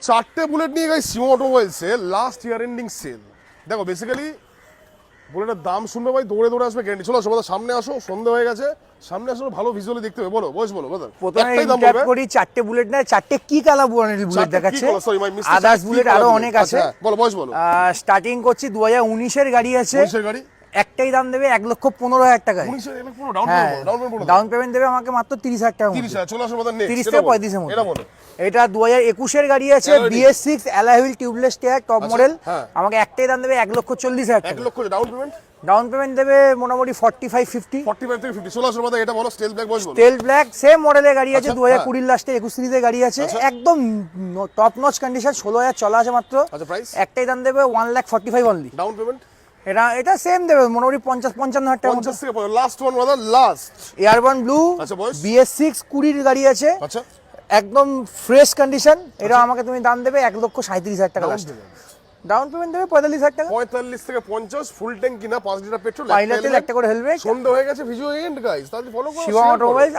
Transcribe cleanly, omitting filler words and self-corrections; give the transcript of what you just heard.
চারটে বুলেট নিয়ে গাইস শিবা অটোমোবাইলসে লাস্ট ইয়ার এন্ডিং সেল। দেখো বেসিক্যালি বুলেটের দাম শুনবে ভাই দৌড়ে দৌড়ে আসবে গ্যারান্টি। চলো সবাই সামনে আসো, সন্ধ্যা হয়ে গেছে, সামনে আসো, ভালো ভিজুয়ালি দেখতে হবে। বলো বয়স বলো কথা। প্রথমে ইন্টার করি চারটে বুলেট না, চারটে কি কালার বুলেট দেখাচ্ছে, আদার্স বুলেট আরো অনেক আছে। বলো বয়স বলো। স্টার্টিং করছি 2019 এর গাড়ি আছে। 19 এর গাড়ি একটাই দাম দেবে 1,15,000 টাকায়। 19 এর ডাউন পেমেন্ট দেবে আমাকে মাত্র 30,000 টাকা। 30,000 চলে আসো নেক্সট 30 থেকে 35 এর মধ্যে। এটা বলো। এটা 2021 এর গাড়ি আছে, BS6 alloy wheel tubeless tyre top model. আমাকে একটাই দাম দেবে 1,40,000 টাকা। 1 লক্ষ ডাউন পেমেন্ট। ডাউন পেমেন্ট দেবে মোটামুটি 45-50। 45 থেকে 50 চলে আসো এটা বলো। স্টেল ব্ল্যাক বয়স বলো। স্টেল ব্ল্যাক সেম মডেলের গাড়ি আছে, 2020 লাস্টে 21 সিরিজের গাড়ি আছে, একদম টপ নচ কন্ডিশন, 16,000 চলা আছে মাত্র। আচ্ছা প্রাইস একটাই দাম দেবে 1,45,000 অনলি। ডাউন পেমেন্ট এটা সেম দেবে মোটামুটি 50-55,000 টাকা। 50 থেকে last one brother last airborne blue. আচ্ছা বয়স BS6 20 গাড়ি আছে। আচ্ছা একদম ফ্রেশ কন্ডিশন। এটা আমাকে তুমি দাম দেবে 1,37,000 টাকা লাস্ট। ডাউন পেমেন্ট দেবে 45,000 টাকা। 45 থেকে 50 ফুল ট্যাঙ্ক কিনা 5 লিটার পেট্রোল, পাইনাতেল একটা করে হেলমেট। সন্ধ্যা হয়ে গেছে ভিজুয়াল এন্ড গাইস, তাহলে ফলো করো শিবা অটোমোবাইলস।